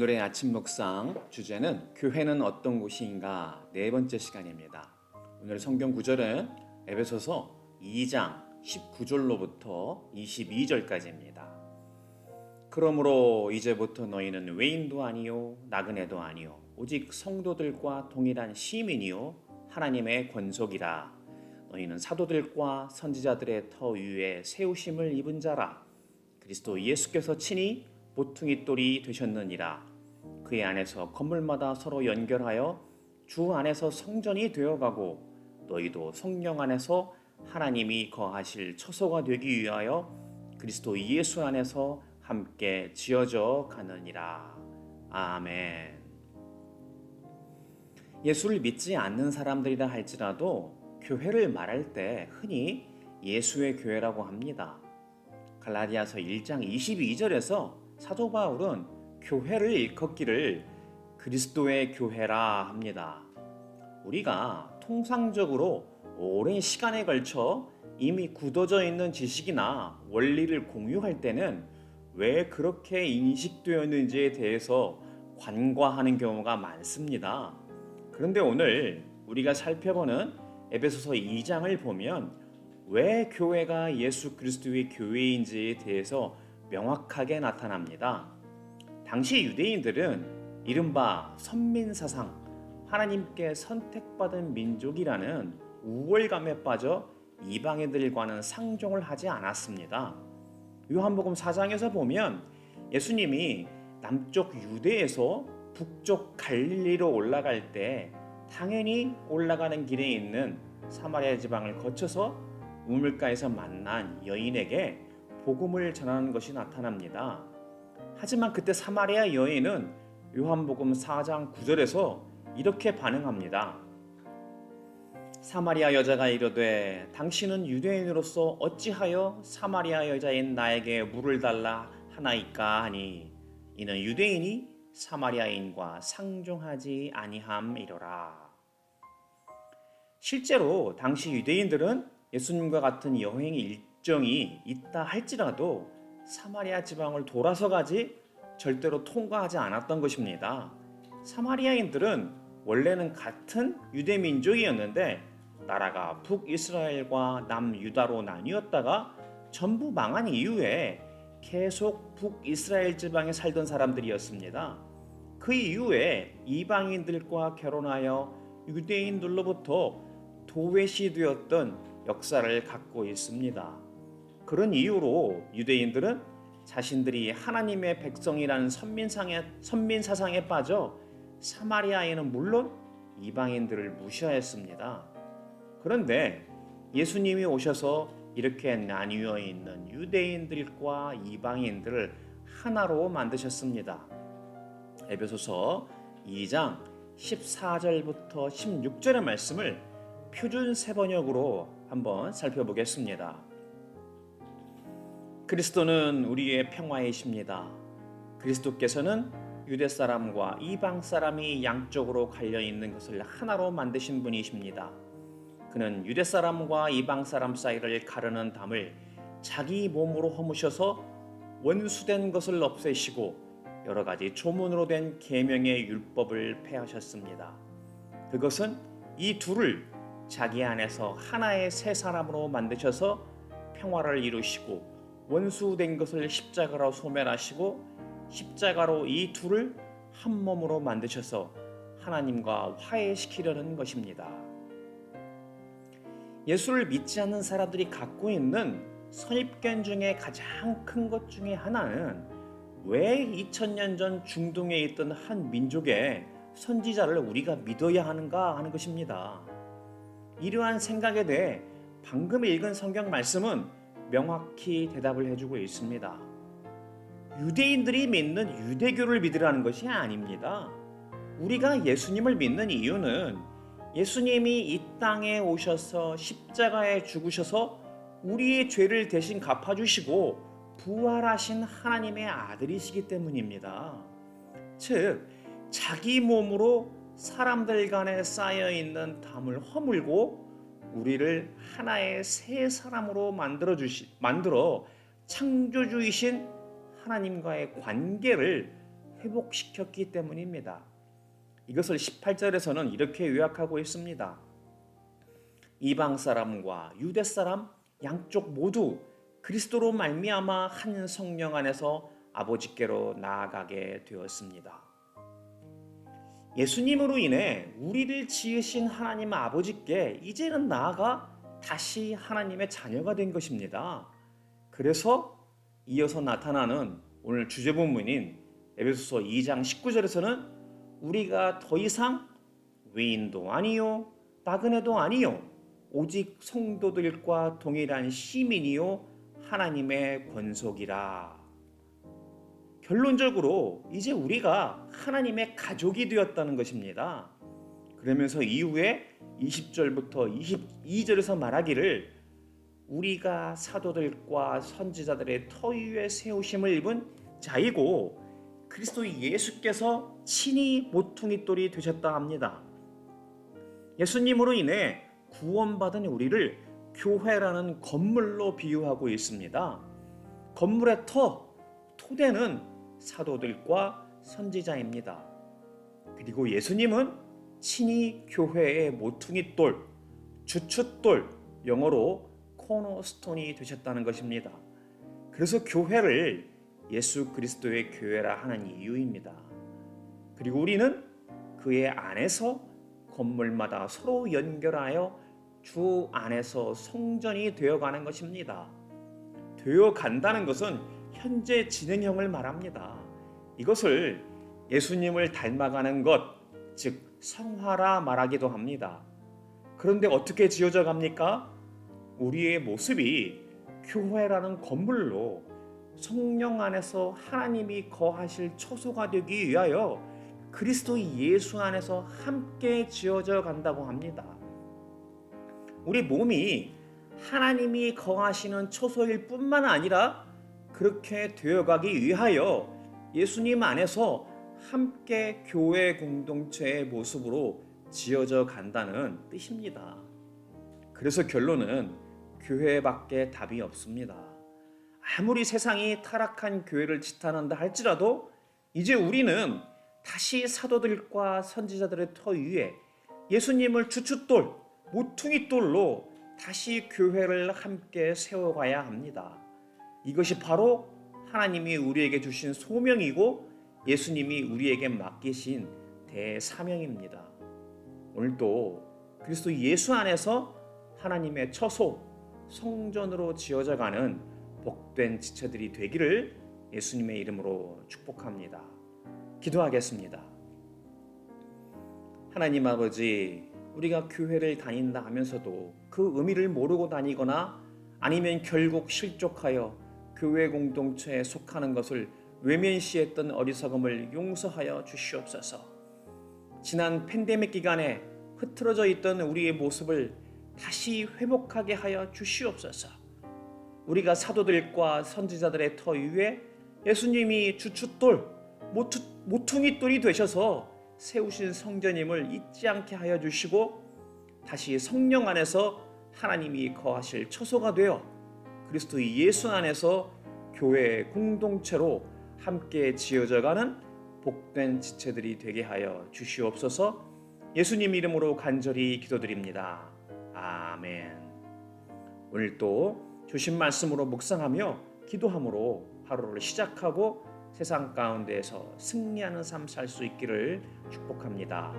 오늘의 아침 묵상 주제는 교회는 어떤 곳인가 네 번째 시간입니다. 오늘 성경 구절은 에베소서 2장 19절로부터 22절까지입니다. 그러므로 이제부터 너희는 외인도 아니요 나그네도 아니요 오직 성도들과 동일한 시민이요 하나님의 권속이라. 너희는 사도들과 선지자들의 터 위에 세우심을 입은 자라. 그리스도 예수께서 친히 모퉁이 돌이 되셨느니라. 그의 안에서 건물마다 서로 연결하여 주 안에서 성전이 되어가고 너희도 성령 안에서 하나님이 거하실 처소가 되기 위하여 그리스도 예수 안에서 함께 지어져 가느니라. 아멘. 예수를 믿지 않는 사람들이라 할지라도 교회를 말할 때 흔히 예수의 교회라고 합니다. 갈라디아서 1장 22절에서 사도 바울은 교회를 일컫기를 그리스도의 교회라 합니다. 우리가 통상적으로 오랜 시간에 걸쳐 이미 굳어져 있는 지식이나 원리를 공유할 때는 왜 그렇게 인식되었는지에 대해서 관과하는 경우가 많습니다. 그런데 오늘 우리가 살펴보는 에베소서 2장을 보면 왜 교회가 예수 그리스도의 교회인지에 대해서 명확하게 나타납니다. 당시 유대인들은 이른바 선민사상, 하나님께 선택받은 민족이라는 우월감에 빠져 이방인들과는 상종을 하지 않았습니다. 요한복음 4장에서 보면 예수님이 남쪽 유대에서 북쪽 갈릴리로 올라갈 때 당연히 올라가는 길에 있는 사마리아 지방을 거쳐서 우물가에서 만난 여인에게 복음을 전하는 것이 나타납니다. 하지만 그때 사마리아 여인은 요한복음 4장 9절에서 이렇게 반응합니다. 사마리아 여자가 이르되 당신은 유대인으로서 어찌하여 사마리아 여자인 나에게 물을 달라 하나이까 하니 이는 유대인이 사마리아인과 상종하지 아니함이로라. 실제로 당시 유대인들은 예수님과 같은 여행 일정이 있다 할지라도 사마리아 지방을 돌아서 가지 절대로 통과하지 않았던 것입니다. 사마리아인들은 원래는 같은 유대 민족이었는데 나라가 북이스라엘과 남유다로 나뉘었다가 전부 망한 이후에 계속 북이스라엘 지방에 살던 사람들이었습니다. 그 이후에 이방인들과 결혼하여 유대인들로부터 도외시 되었던 역사를 갖고 있습니다. 그런 이유로 유대인들은 자신들이 하나님의 백성이라는 선민사상에 빠져 사마리아인은 물론 이방인들을 무시하였습니다. 그런데 예수님이 오셔서 이렇게 나뉘어 있는 유대인들과 이방인들을 하나로 만드셨습니다. 에베소서 2장 14절부터 16절의 말씀을 표준 세번역으로 한번 살펴보겠습니다. 그리스도는 우리의 평화이십니다. 그리스도께서는 유대 사람과 이방 사람이 양쪽으로 갈려 있는 것을 하나로 만드신 분이십니다. 그는 유대 사람과 이방 사람 사이를 가르는 담을 자기 몸으로 허무셔서 원수된 것을 없애시고 여러 가지 조문으로 된 계명의 율법을 폐하셨습니다. 그것은 이 둘을 자기 안에서 하나의 새 사람으로 만드셔서 평화를 이루시고 원수된 것을 십자가로 소멸하시고 십자가로 이 둘을 한 몸으로 만드셔서 하나님과 화해시키려는 것입니다. 예수를 믿지 않는 사람들이 갖고 있는 선입견 중에 가장 큰 것 중에 하나는 왜 2000년 전 중동에 있던 한 민족의 선지자를 우리가 믿어야 하는가 하는 것입니다. 이러한 생각에 대해 방금 읽은 성경 말씀은 명확히 대답을 해주고 있습니다. 유대인들이 믿는 유대교를 믿으라는 것이 아닙니다. 우리가 예수님을 믿는 이유는 예수님이 이 땅에 오셔서 십자가에 죽으셔서 우리의 죄를 대신 갚아주시고 부활하신 하나님의 아들이시기 때문입니다. 즉 자기 몸으로 사람들 간에 쌓여있는 담을 허물고 우리를 하나의 새 사람으로 만들어 창조주이신 하나님과의 관계를 회복시켰기 때문입니다. 이것을 18절에서는 이렇게 요약하고 있습니다. 이방 사람과 유대 사람 양쪽 모두 그리스도로 말미암아 한 성령 안에서 아버지께로 나아가게 되었습니다. 예수님으로 인해 우리를 지으신 하나님 아버지께 이제는 나아가 다시 하나님의 자녀가 된 것입니다. 그래서 이어서 나타나는 오늘 주제 본문인 에베소서 2장 19절에서는 우리가 더 이상 외인도 아니요 나그네도 아니요 오직 성도들과 동일한 시민이요 하나님의 권속이라. 결론적으로 이제 우리가 하나님의 가족이 되었다는 것입니다. 그러면서 이후에 20절부터 22절에서 말하기를 우리가 사도들과 선지자들의 터 위에 세우심을 입은 자이고 그리스도 예수께서 친히 모퉁이 돌이 되셨다 합니다. 예수님으로 인해 구원받은 우리를 교회라는 건물로 비유하고 있습니다. 건물의 토대는 사도들과 선지자입니다. 그리고 예수님은 친히 교회의 모퉁이 돌, 주춧돌, 영어로 코너스톤이 되셨다는 것입니다. 그래서 교회를 예수 그리스도의 교회라 하는 이유입니다. 그리고 우리는 그의 안에서 건물마다 서로 연결하여 주 안에서 성전이 되어가는 것입니다. 되어간다는 것은 현재 진행형을 말합니다. 이것을 예수님을 닮아가는 것, 즉 성화라 말하기도 합니다. 그런데 어떻게 지어져 갑니까? 우리의 모습이 교회라는 건물로 성령 안에서 하나님이 거하실 초소가 되기 위하여 그리스도 예수 안에서 함께 지어져 간다고 합니다. 우리 몸이 하나님이 거하시는 초소일 뿐만 아니라 그렇게 되어가기 위하여 예수님 안에서 함께 교회 공동체의 모습으로 지어져 간다는 뜻입니다. 그래서 결론은 교회밖에 답이 없습니다. 아무리 세상이 타락한 교회를 지탄한다 할지라도 이제 우리는 다시 사도들과 선지자들의 터 위에 예수님을 주춧돌, 모퉁이돌로 다시 교회를 함께 세워가야 합니다. 이것이 바로 하나님이 우리에게 주신 소명이고 예수님이 우리에게 맡기신 대사명입니다. 오늘도 그리스도 예수 안에서 하나님의 처소, 성전으로 지어져가는 복된 지체들이 되기를 예수님의 이름으로 축복합니다. 기도하겠습니다. 하나님 아버지, 우리가 교회를 다닌다 하면서도 그 의미를 모르고 다니거나 아니면 결국 실족하여 교회 공동체에 속하는 것을 외면시했던 어리석음을 용서하여 주시옵소서. 지난 팬데믹 기간에 흐트러져 있던 우리의 모습을 다시 회복하게 하여 주시옵소서. 우리가 사도들과 선지자들의 터 위에 예수님이 주춧돌, 모퉁이돌이 되셔서 세우신 성전임을 잊지 않게 하여 주시고 다시 성령 안에서 하나님이 거하실 처소가 되어 그리스도 예수 안에서 교회의 공동체로 함께 지어져가는 복된 지체들이 되게 하여 주시옵소서. 예수님 이름으로 간절히 기도드립니다. 아멘. 오늘도 주신 말씀으로 묵상하며 기도함으로 하루를 시작하고 세상 가운데에서 승리하는 삶 살 수 있기를 축복합니다.